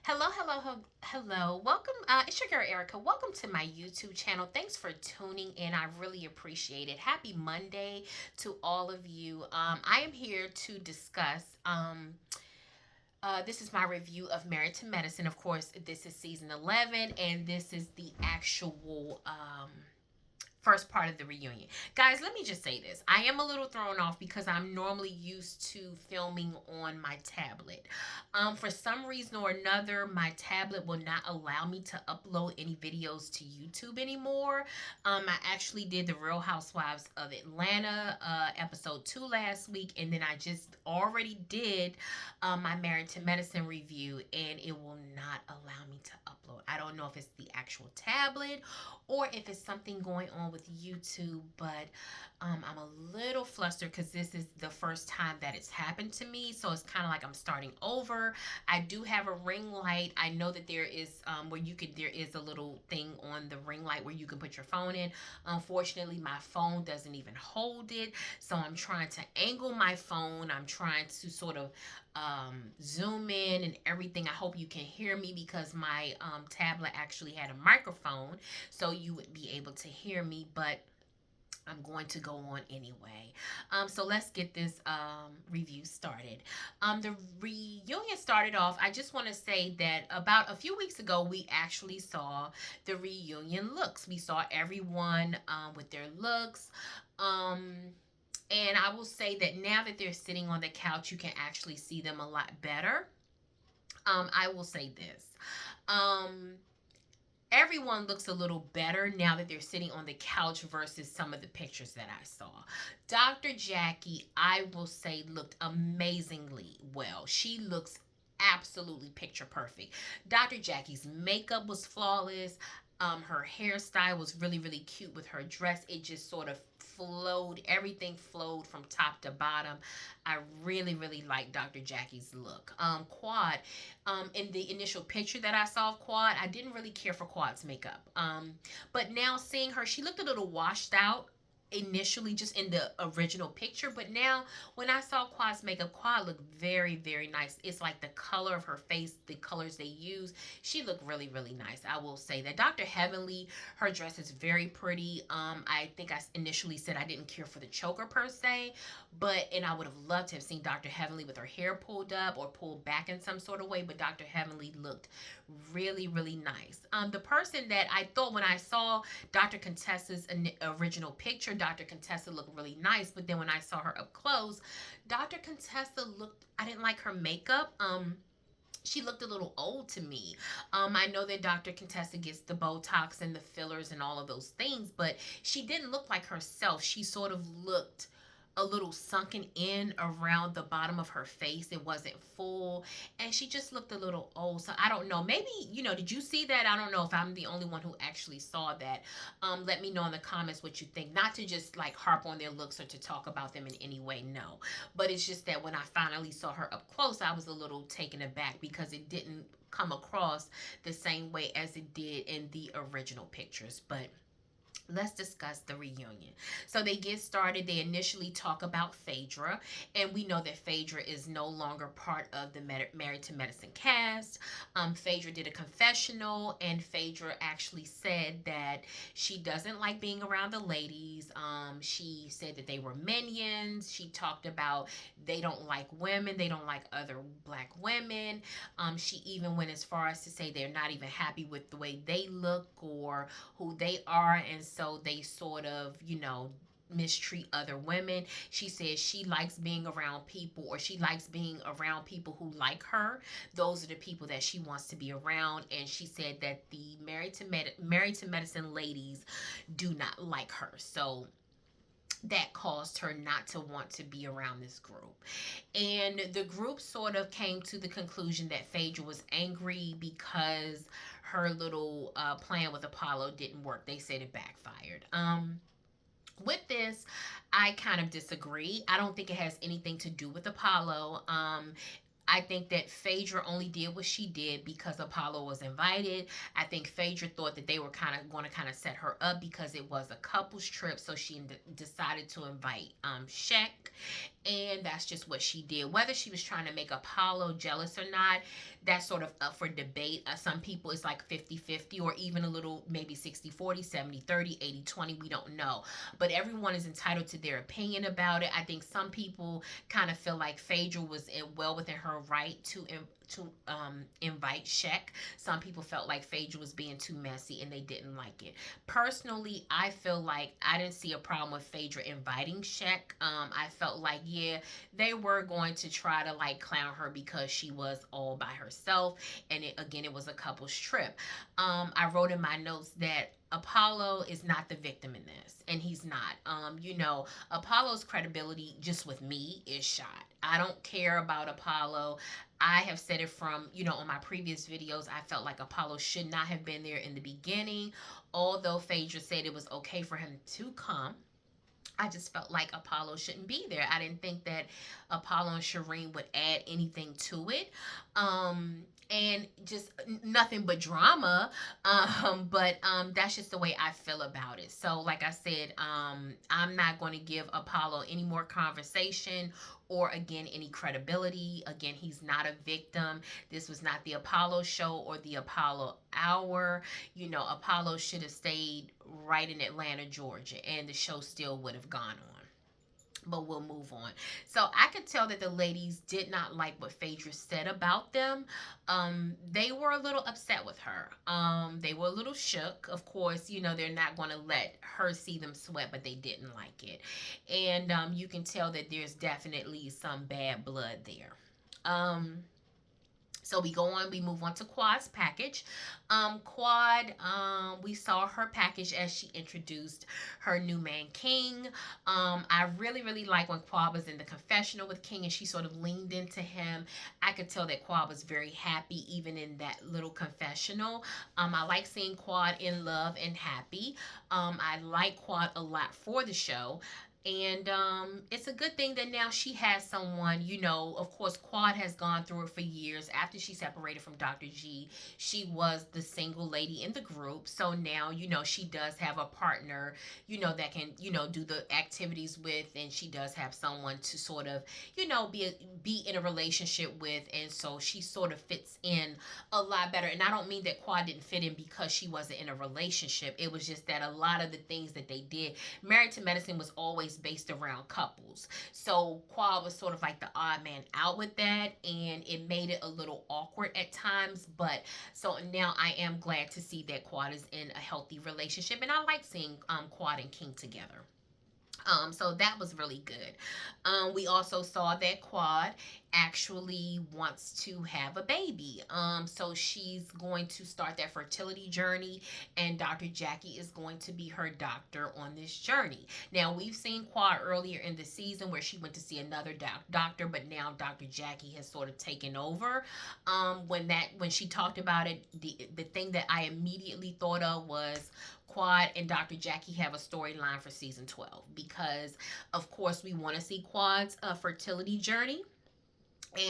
Hello. Welcome. It's your girl Erica. Welcome to my YouTube channel. Thanks for tuning in. I really appreciate it. Happy Monday to all of you. I am here to discuss. This is my review of Married to Medicine. Of course, this is season 11, and this is the actual first part of the reunion. Guys, let me just say this. I am a little thrown off because I'm normally used to filming on my tablet. For some reason or another, my tablet will not allow me to upload any videos to YouTube anymore. I actually did the Real Housewives of Atlanta episode 2 last week, and then I just already did my Married to Medicine review, and it will not allow me to upload. I don't know if it's the actual tablet or if it's something going on with YouTube, but I'm a little flustered because this is the first time that it's happened to me. So it's kind of like I'm starting over. I do have a ring light. I know that there is there is a little thing on the ring light where you can put your phone in. Unfortunately, my phone doesn't even hold it. So I'm trying to angle my phone. I'm trying to sort of zoom in and everything. I hope you can hear me because my tablet actually had a microphone, so you would be able to hear me, but I'm going to go on anyway. So let's get this review started. The reunion started off. I just want to say that about a few weeks ago, we actually saw the reunion looks. We saw everyone with their looks. Um, and I will say that now that they're sitting on the couch, you can actually see them a lot better. I will say this. Um, Everyone looks a little better now that they're sitting on the couch versus some of the pictures that I saw. Dr. Jackie, I will say, looked amazingly well. She looks absolutely picture perfect. Dr. Jackie's makeup was flawless. Her hairstyle was really, really cute with her dress. It just sort of flowed. Everything flowed from top to bottom. I really, really like Dr. Jackie's look. Quad, in the initial picture that I saw of Quad, I didn't really care for Quad's makeup. But now seeing her, she looked a little washed out initially just in the original picture, but now when I saw Quad's makeup, Quad looked very, very nice. It's like the color of her face, the colors they use, she looked really, really nice. I will say that. Dr. Heavenly, her dress is very pretty. I think I initially said I didn't care for the choker per se, but and I would have loved to have seen Dr. Heavenly with her hair pulled up or pulled back in some sort of way, but Dr. Heavenly looked really, really nice. The person that I thought when I saw Dr. Contessa's original picture, Dr. Contessa looked really nice, but then when I saw her up close, Dr. Contessa looked, I didn't like her makeup. She looked a little old to me. I know that Dr. Contessa gets the Botox and the fillers and all of those things, but she didn't look like herself. She sort of looked a little sunken in around the bottom of her face. It wasn't full, and she just looked a little old. So I don't know. Maybe, did you see that? I don't know if I'm the only one who actually saw that. Let me know in the comments what you think. Not to just like harp on their looks or to talk about them in any way, no. But it's just that when I finally saw her up close, I was a little taken aback because it didn't come across the same way as it did in the original pictures. But let's discuss the reunion. So they get started. They initially talk about Phaedra, and we know that Phaedra is no longer part of the Married to Medicine cast. Phaedra did a confessional, and Phaedra actually said that she doesn't like being around the ladies. She said that they were minions. She talked about they don't like women, they don't like other black women. She even went as far as to say they're not even happy with the way they look or who they are, and so they sort of, mistreat other women. She says she likes being around people, or she likes being around people who like her. Those are the people that she wants to be around. And she said that the Married to Medicine ladies do not like her. So that caused her not to want to be around this group. And the group sort of came to the conclusion that Phaedra was angry because her little plan with Apollo didn't work. They said it backfired. With this, I kind of disagree. I don't think it has anything to do with Apollo. I think that Phaedra only did what she did because Apollo was invited. I think Phaedra thought that they were kind of going to kind of set her up because it was a couples trip, so she decided to invite Shek. And that's just what she did. Whether she was trying to make Apollo jealous or not, that's sort of up for debate. Some people it's like 50-50, or even a little maybe 60-40, 70-30, 80-20. We don't know. But everyone is entitled to their opinion about it. I think some people kind of feel like Phaedra was well within her right to invite Shek. Some people felt like Phaedra was being too messy and they didn't like it. Personally, I feel like I didn't see a problem with Phaedra inviting Shek. I felt like, yeah, they were going to try to like clown her because she was all by herself, and again, it was a couple's trip. I wrote in my notes that Apollo is not the victim in this, and he's not. Apollo's credibility just with me is shot. I don't care about Apollo. I have said it from, on my previous videos. I felt like Apollo should not have been there in the beginning. Although Phaedra said it was okay for him to come, I just felt like Apollo shouldn't be there. I didn't think that Apollo and Shireen would add anything to it. And just nothing but drama. But that's just the way I feel about it. So, like I said, I'm not going to give Apollo any more conversation or again any credibility. Again, he's not a victim. This was not the Apollo show or the Apollo hour. Apollo should have stayed right in Atlanta, Georgia, and the show still would have gone on. But we'll move on. So I could tell that the ladies did not like what Phaedra said about them. They were a little upset with her. They were a little shook. Of course, they're not going to let her see them sweat, but they didn't like it. And you can tell that there's definitely some bad blood there. So we move on to Quad's package. Quad, we saw her package as she introduced her new man, King. I really, really like when Quad was in the confessional with King and she sort of leaned into him. I could tell that Quad was very happy even in that little confessional. I like seeing Quad in love and happy. I like Quad a lot for the show. And it's a good thing that now she has someone, of course, Quad has gone through it for years. After she separated from Dr. G, she was the single lady in the group. So now, she does have a partner, that can, do the activities with, and she does have someone to sort of, be in a relationship with. And so she sort of fits in a lot better. And I don't mean that Quad didn't fit in because she wasn't in a relationship. It was just that a lot of the things that they did, Married to Medicine was always based around couples. So Quad was sort of like the odd man out with that, and it made it a little awkward at times. But so now I am glad to see that Quad is in a healthy relationship, and I like seeing Quad and King together. So that was really good. We also saw that Quad actually wants to have a baby. So she's going to start that fertility journey, and Dr. Jackie is going to be her doctor on this journey. Now, we've seen Quad earlier in the season where she went to see another doctor, but now Dr. Jackie has sort of taken over. When she talked about it, the thing that I immediately thought of was Quad and Dr. Jackie have a storyline for season 12 because, of course, we want to see Quad's fertility journey.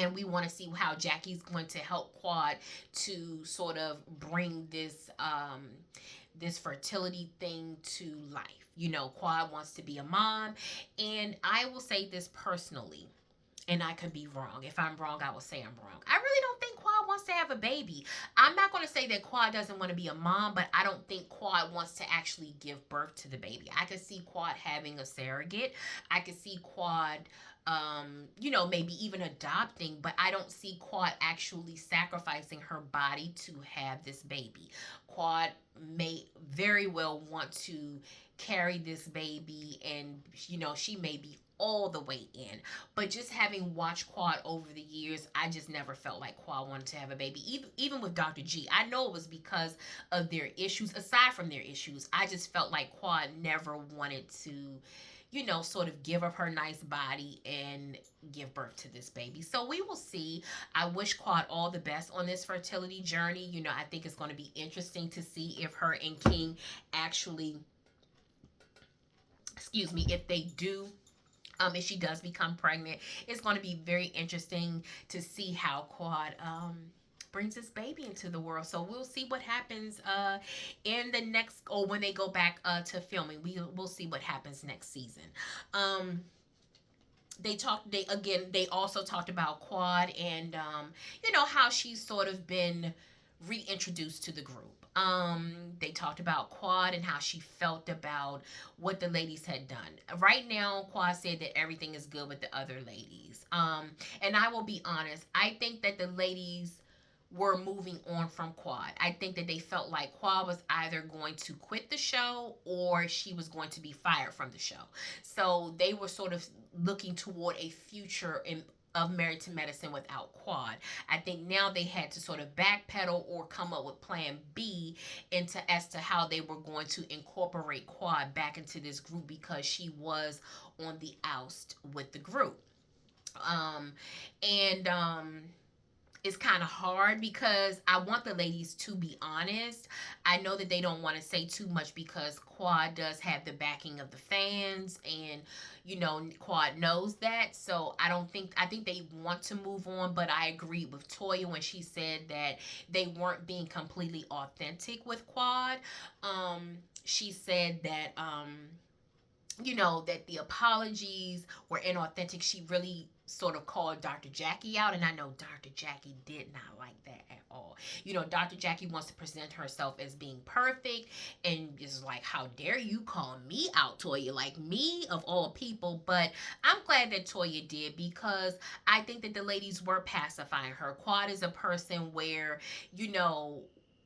And we want to see how Jackie's going to help Quad to sort of bring this fertility thing to life. Quad wants to be a mom. And I will say this personally, and I could be wrong. If I'm wrong, I will say I'm wrong. I really don't think Quad wants to have a baby. I'm not going to say that Quad doesn't want to be a mom, but I don't think Quad wants to actually give birth to the baby. I could see Quad having a surrogate. I could see Quad maybe even adopting, but I don't see Quad actually sacrificing her body to have this baby. Quad may very well want to carry this baby, and she may be all the way in. But just having watched Quad over the years, I just never felt like Quad wanted to have a baby. Even with Dr. G, I know it was because of their issues. Aside from their issues, I just felt like Quad never wanted to sort of give up her nice body and give birth to this baby. So we will see. I wish Quad all the best on this fertility journey. I think it's going to be interesting to see if her and King actually, if they do, if she does become pregnant. It's going to be very interesting to see how Quad brings this baby into the world. So we'll see what happens in the next, or when they go back to filming. We'll see what happens next season. they also talked about Quad and how she's sort of been reintroduced to the group. They talked about Quad and how she felt about what the ladies had done. Right now, Quad said that everything is good with the other ladies. And I will be honest, I think that the ladies were moving on from Quad. I think that they felt like Quad was either going to quit the show or she was going to be fired from the show. So they were sort of looking toward a future of Married to Medicine without Quad. I think now they had to sort of backpedal or come up with plan B into as to how they were going to incorporate Quad back into this group because she was on the oust with the group. Um and It's kind of hard because I want the ladies to be honest. I know that they don't want to say too much because Quad does have the backing of the fans and Quad knows that. So I think they want to move on, but I agree with Toya when she said that they weren't being completely authentic with Quad. She said that that the apologies were inauthentic. She really sort of called Dr. Jackie out, and I know Dr. Jackie did not like that at all. Dr. Jackie wants to present herself as being perfect, and is like, how dare you call me out, Toya? Like, me of all people. But I'm glad that Toya did because I think that the ladies were pacifying her. Quad is a person where,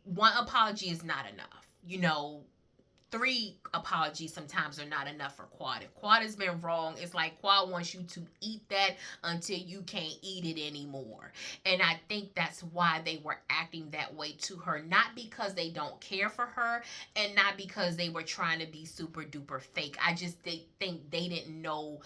one apology is not enough. Three apologies sometimes are not enough for Quad. If Quad has been wrong, it's like Quad wants you to eat that until you can't eat it anymore. And I think that's why they were acting that way to her. Not because they don't care for her and not because they were trying to be super duper fake. They think they didn't know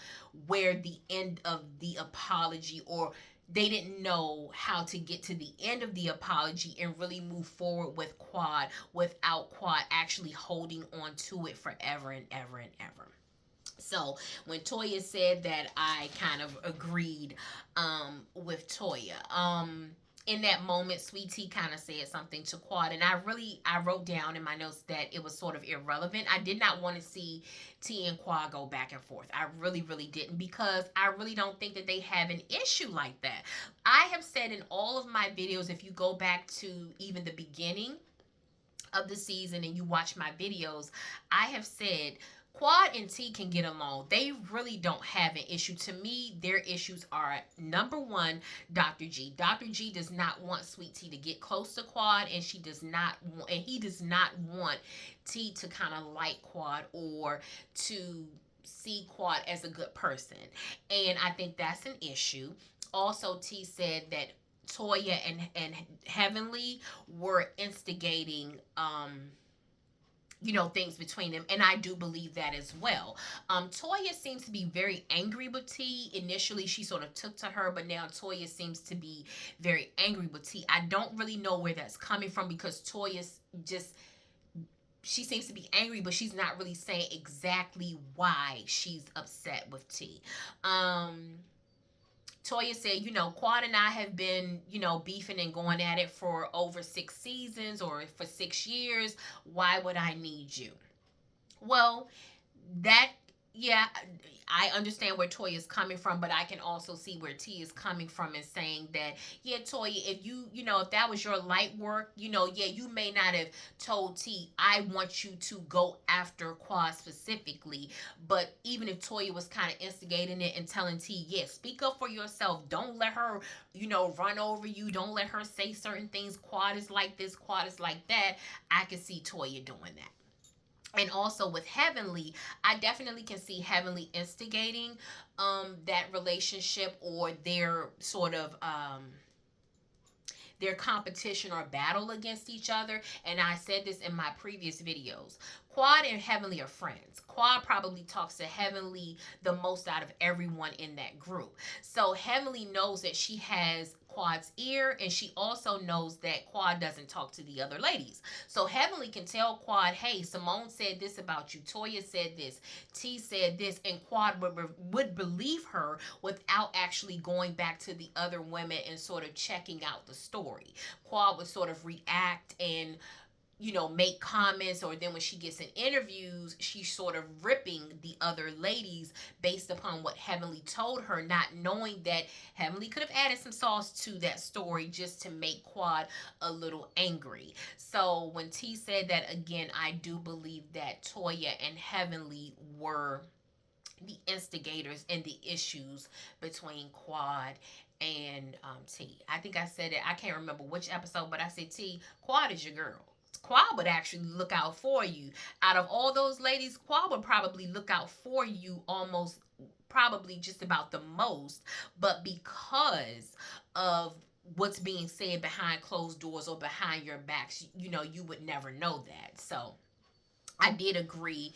where the end of the apology, or they didn't know how to get to the end of the apology and really move forward with Quad without Quad actually holding on to it forever and ever and ever. So when Toya said that, I kind of agreed with Toya. In that moment, Sweet Tea kind of said something to Quad, and I wrote down in my notes that it was sort of irrelevant. I did not want to see T and Quad go back and forth. I really, really didn't, because I really don't think that they have an issue like that. I have said in all of my videos, if you go back to even the beginning of the season and you watch my videos, I have said Quad and T can get along. They really don't have an issue. To me, their issues are, number one, Dr. G. Dr. G does not want Sweet Tea to get close to Quad, and he does not want T to kind of like Quad or to see Quad as a good person. And I think that's an issue. Also, T said that Toya and Heavenly were instigating things between them, and I do believe that as well. Toya seems to be very angry with T. Initially, she sort of took to her, but now Toya seems to be very angry with T. I don't really know where that's coming from, because Toya's just, she seems to be angry, but she's not really saying exactly why she's upset with T. Toya said, Quad and I have been, beefing and going at it for over 6 seasons or for 6 years. Why would I need you? Well, that, yeah, I understand where Toya is coming from, but I can also see where T is coming from and saying that, yeah, Toya, if if that was your light work, yeah, you may not have told T, I want you to go after Quad specifically. But even if Toya was kind of instigating it and telling T, yeah, speak up for yourself. Don't let her, run over you. Don't let her say certain things. Quad is like this, Quad is like that. I can see Toya doing that. And also with Heavenly, I definitely can see Heavenly instigating that relationship, or their sort of their competition or battle against each other. And I said this in my previous videos. Quad and Heavenly are friends. Quad probably talks to Heavenly the most out of everyone in that group. So Heavenly knows that she has Quad's ear, and she also knows that Quad doesn't talk to the other ladies. So Heavenly can tell Quad, hey, Simone said this about you, Toya said this, T said this, and Quad would believe her without actually going back to the other women and sort of checking out the story. Quad would sort of react and make comments, or then when she gets in interviews, she's sort of ripping the other ladies based upon what Heavenly told her, not knowing that Heavenly could have added some sauce to that story just to make Quad a little angry. So when T said that, again, I do believe that Toya and Heavenly were the instigators and the issues between Quad and T. I think I said it. I can't remember which episode, but I said, T, Quad is your girl. Quad would actually look out for you. Out of all those ladies, Quad would probably look out for you almost, probably just about the most. But because of what's being said behind closed doors or behind your backs, you would never know that. So I did agree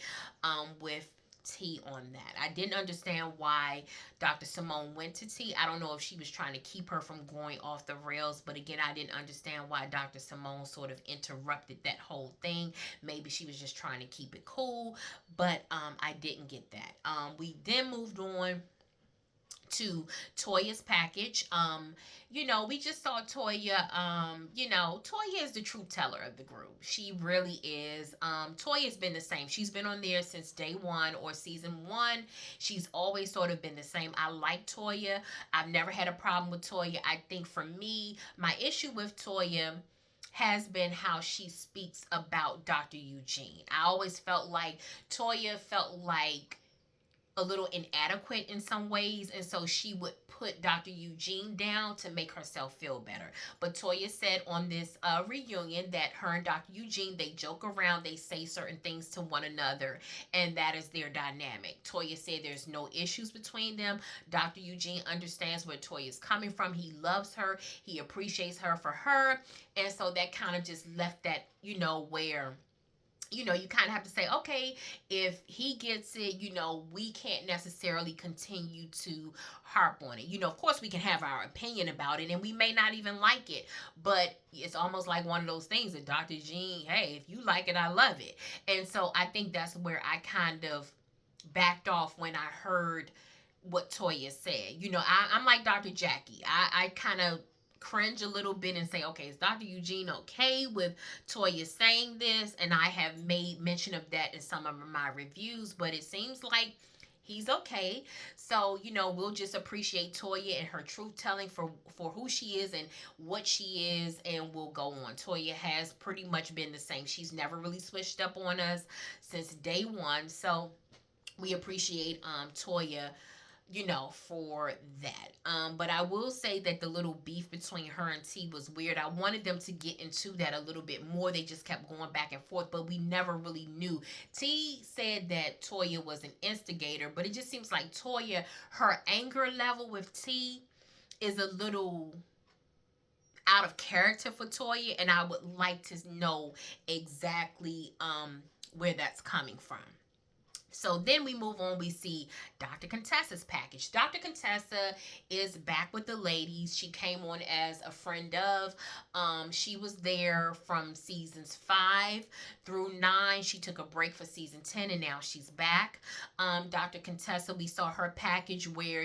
with T on that. I didn't understand why Dr. Simone went to T. I don't know if she was trying to keep her from going off the rails, but again, I didn't understand why Dr. Simone sort of interrupted that whole thing. Maybe she was just trying to keep it cool, but I didn't get that. We then moved on to Toya's package. We just saw Toya. Toya is the truth teller of the group. She really is. Toya's been the same. She's been on there since day one or season one. She's always sort of been the same. I like Toya. I've never had a problem with Toya. I think for me, my issue with Toya has been how she speaks about Dr. Eugene. I always felt like Toya felt like a little inadequate in some ways, and so she would put Dr. Eugene down to make herself feel better. But Toya said on this reunion that her and Dr. Eugene, they joke around, they say certain things to one another, and that is their dynamic. Toya said there's no issues between them. Dr. Eugene understands where Toya is coming from. He loves her, he appreciates her for her, and so that kind of just left that, where you kind of have to say, okay, if he gets it, we can't necessarily continue to harp on it. Of course, we can have our opinion about it, and we may not even like it, but it's almost like one of those things that Dr. Jean, hey, if you like it, I love it. And so I think that's where I kind of backed off when I heard what Toya said. I'm like Dr. Jackie. I kind of cringe a little bit and say, okay, is Dr. Eugene okay with Toya saying this? And I have made mention of that in some of my reviews, but it seems like he's okay. So, we'll just appreciate Toya and her truth telling for who she is and what she is, and we'll go on. Toya has pretty much been the same. She's never really switched up on us since day one. So we appreciate Toya for that. But I will say that the little beef between her and T was weird. I wanted them to get into that a little bit more. They just kept going back and forth, but we never really knew. T said that Toya was an instigator, but it just seems like Toya, her anger level with T is a little out of character for Toya, and I would like to know exactly where that's coming from. So then we move on. We see Dr. Contessa's package. Dr. Contessa is back with the ladies. She came on as a friend of. She was there from seasons 5 through 9. She took a break for season 10, and now she's back. Dr. Contessa, we saw her package where,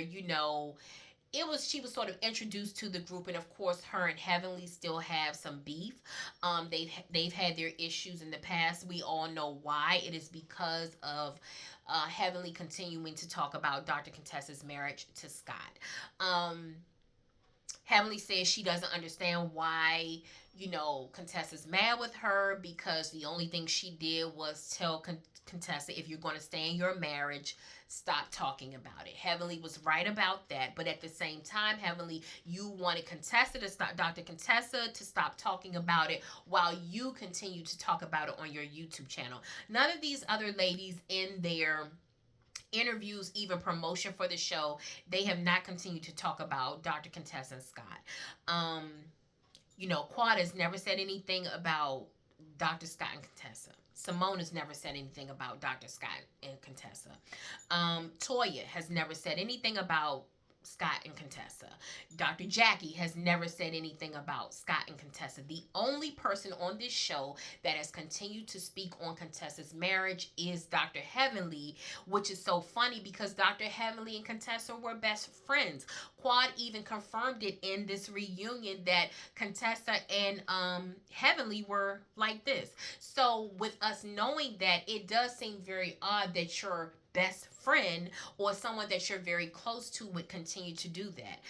she was sort of introduced to the group, and of course her and Heavenly still have some beef. They've had their issues in the past. We all know why. It is because of Heavenly continuing to talk about Dr. Contessa's marriage to Scott. Heavenly says she doesn't understand why Contessa's mad with her, because the only thing she did was tell Contessa, if you're going to stay in your marriage, stop talking about it. Heavenly was right about that, but at the same time, Heavenly, you wanted Contessa to stop, Dr. Contessa to stop talking about it, while you continue to talk about it on your YouTube channel. None of these other ladies in their interviews, even promotion for the show, they have not continued to talk about Dr. Contessa and Scott. Quad has never said anything about Dr. Scott and Contessa. Simone has never said anything about Dr. Scott and Contessa. Toya has never said anything about Scott and Contessa. Dr. Jackie has never said anything about Scott and Contessa. The only person on this show that has continued to speak on Contessa's marriage is Dr. Heavenly, which is so funny because Dr. Heavenly and Contessa were best friends. Quad even confirmed it in this reunion that Contessa and Heavenly were like this. So with us knowing that, it does seem very odd that your best friend or someone that you're very close to would continue to do that.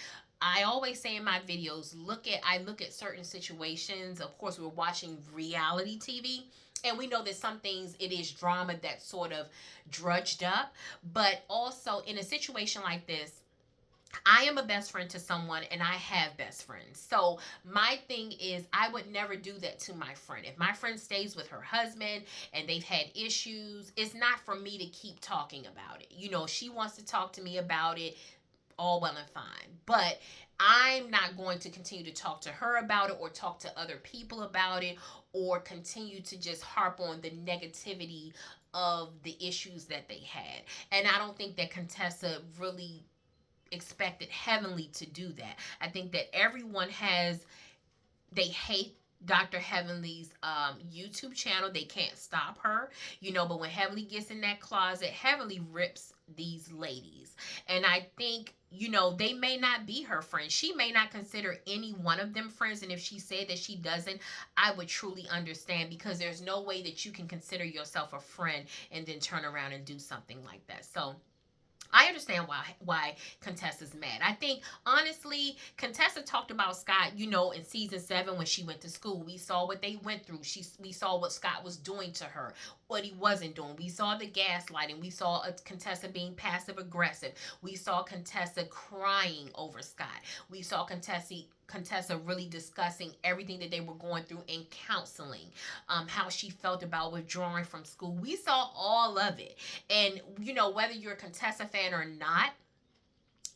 I always say in my videos, I look at certain situations. Of course, we're watching reality TV, and we know that some things it is drama that's sort of drudged up. But also in a situation like this, I am a best friend to someone and I have best friends. So my thing is I would never do that to my friend. If my friend stays with her husband and they've had issues, it's not for me to keep talking about it. You know, she wants to talk to me about it, all well and fine. But I'm not going to continue to talk to her about it or talk to other people about it or continue to just harp on the negativity of the issues that they had. And I don't think that Contessa really expected Heavenly to do that. I think that everyone they hate Dr. Heavenly's YouTube channel. They can't stop her, you know, but when Heavenly gets in that closet, Heavenly rips these ladies. And I think, you know, they may not be her friends. She may not consider any one of them friends. And if she said that she doesn't, I would truly understand, because there's no way that you can consider yourself a friend and then turn around and do something like that. So I understand why Contessa's mad. I think honestly, Contessa talked about Scott, you know, in season 7 when she went to school. We saw what they went through. We saw what Scott was doing to her, what he wasn't doing. We saw the gaslighting. We saw Contessa being passive aggressive. We saw Contessa crying over Scott. We saw Contessa really discussing everything that they were going through in counseling, how she felt about withdrawing from school. We saw all of it. And, you know, whether you're a Contessa fan or not,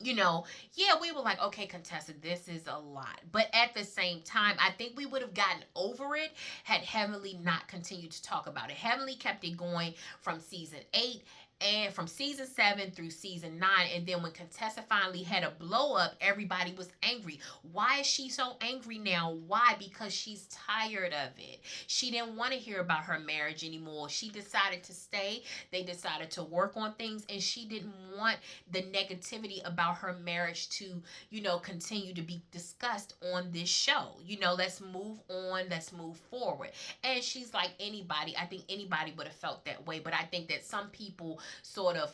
you know, yeah, we were like, okay, Contessa, this is a lot. But at the same time, I think we would have gotten over it had Heavenly not continued to talk about it. Heavenly kept it going from season 8 and from season 7 through season 9. And then when Contessa finally had a blow up, everybody was angry. Why is she so angry now? Why? Because she's tired of it. She didn't want to hear about her marriage anymore. She decided to stay. They decided to work on things, and she didn't want the negativity about her marriage to, you know, continue to be discussed on this show. You know, let's move on, let's move forward. And she's like anybody. I think anybody would have felt that way. But I think that some people sort of,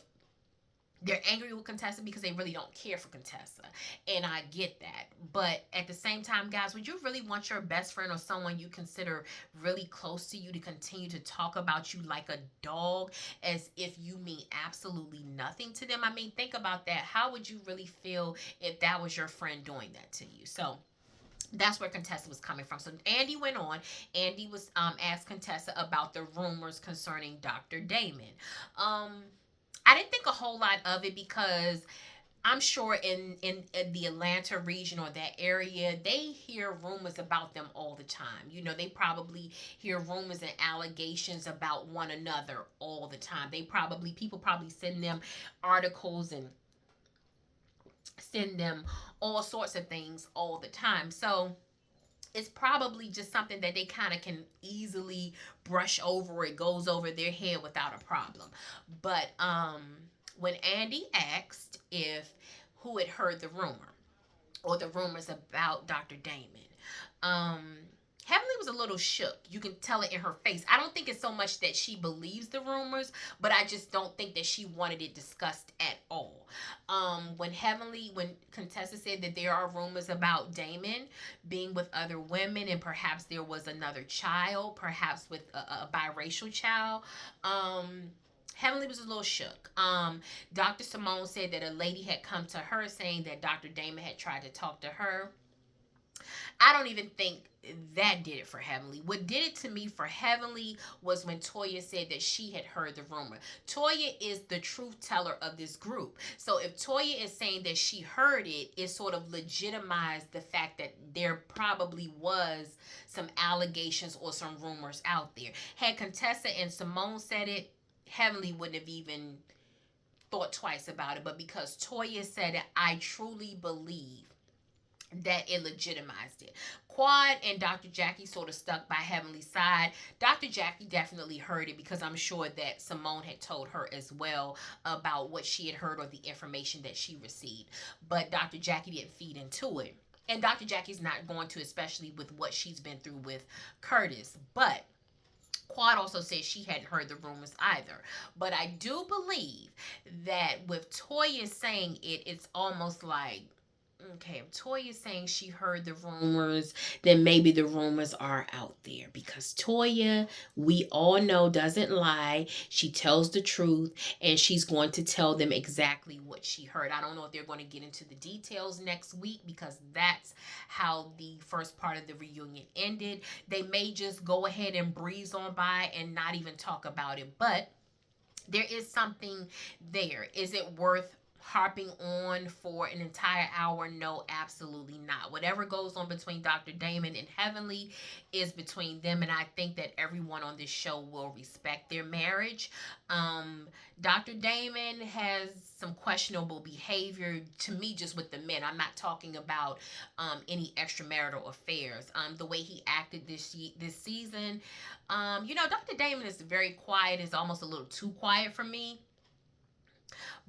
they're angry with Contessa because they really don't care for Contessa. And I get that. But at the same time, guys, would you really want your best friend or someone you consider really close to you to continue to talk about you like a dog, as if you mean absolutely nothing to them? I mean, think about that. How would you really feel if that was your friend doing that to you? So that's where Contessa was coming from. So Andy went on. Andy was asked Contessa about the rumors concerning Dr. Damon. I didn't think a whole lot of it because I'm sure in the Atlanta region or that area, they hear rumors about them all the time. You know, they probably hear rumors and allegations about one another all the time. People probably send them articles and send them all sorts of things all the time. So it's probably just something that they kind of can easily brush over. It goes over their head without a problem. But when Andy asked if who had heard the rumor or the rumors about Dr. Damon, Heavenly was a little shook. You can tell it in her face. I don't think it's so much that she believes the rumors, but I just don't think that she wanted it discussed at all. When Contessa said that there are rumors about Damon being with other women and perhaps there was another child, perhaps with a biracial child, Heavenly was a little shook. Dr. Simone said that a lady had come to her saying that Dr. Damon had tried to talk to her. I don't even think that did it for Heavenly. What did it to me for Heavenly was when Toya said that she had heard the rumor. Toya is the truth teller of this group. So if Toya is saying that she heard it, it sort of legitimized the fact that there probably was some allegations or some rumors out there. Had Contessa and Simone said it, Heavenly wouldn't have even thought twice about it. But because Toya said it, I truly believe that it legitimized it. Quad and Dr. Jackie sort of stuck by Heavenly's side. Dr. Jackie definitely heard it because I'm sure that Simone had told her as well about what she had heard or the information that she received. But Dr. Jackie didn't feed into it. And Dr. Jackie's not going to, especially with what she's been through with Curtis. But Quad also said she hadn't heard the rumors either. But I do believe that with Toya saying it, it's almost like, okay, if Toya is saying she heard the rumors, then maybe the rumors are out there. Because Toya, we all know, doesn't lie. She tells the truth, and she's going to tell them exactly what she heard. I don't know if they're going to get into the details next week because that's how the first part of the reunion ended. They may just go ahead and breeze on by and not even talk about it. But there is something there. Is it worth harping on for an entire hour? No, absolutely not. Whatever goes on between Dr. Damon and Heavenly is between them, and I think that everyone on this show will respect their marriage. Dr. Damon has some questionable behavior to me, just with the men. I'm not talking about any extramarital affairs. The way he acted this season, Dr. Damon is very quiet. Is almost a little too quiet for me.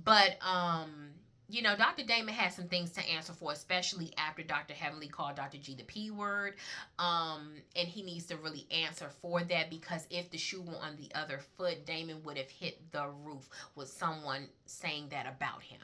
But Dr. Damon has some things to answer for, especially after Dr. Heavenly called Dr. G the P word. And he needs to really answer for that, because if the shoe were on the other foot, Damon would have hit the roof with someone saying that about him.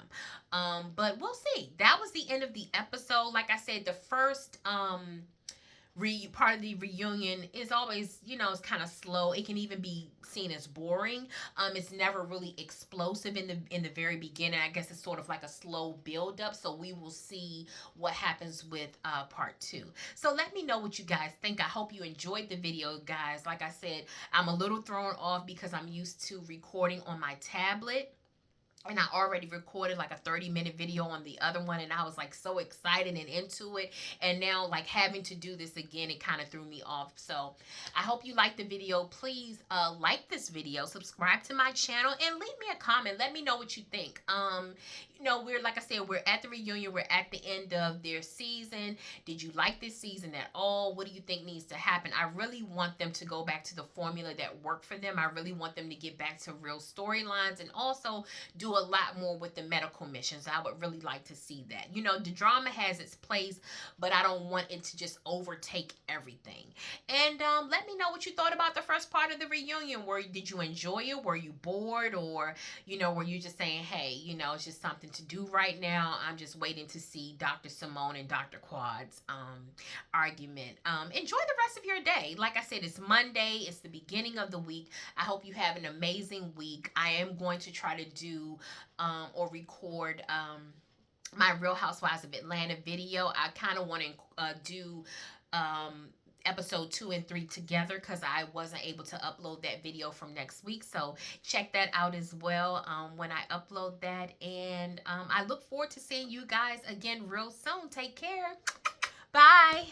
But we'll see. That was the end of the episode. Like I said, the first part of the reunion is always, it's kind of slow. It can even be seen as boring. It's never really explosive in the very beginning. I guess it's sort of like a slow build up. So we will see what happens with part 2. So let me know what you guys think. I hope you enjoyed the video, guys. Like I said, I'm a little thrown off because I'm used to recording on my tablet. And I already recorded like a 30-minute video on the other one, and I was like so excited and into it. And now, like, having to do this again, it kind of threw me off. So I hope you liked the video. Please like this video, subscribe to my channel, and leave me a comment. Let me know what you think. Like I said, we're at the reunion. We're at the end of their season. Did you like this season at all? What do you think needs to happen? I really want them to go back to the formula that worked for them. I really want them to get back to real storylines, and also do a lot more with the medical missions. I would really like to see that. The drama has its place, but I don't want it to just overtake everything. And let me know what you thought about the first part of the reunion. Did you enjoy it? Were you bored? Or, were you just saying, hey, it's just something to do right now. I'm just waiting to see Dr. Simone and Dr. Quad's argument. Enjoy the rest of your day. Like I said, it's Monday. It's the beginning of the week. I hope you have an amazing week. I am going to try to do or record my Real Housewives of Atlanta video. I kind of want to do episode 2 and 3 together because I wasn't able to upload that video from next week. So check that out as well when I upload that. And I look forward to seeing you guys again real soon. Take care. Bye.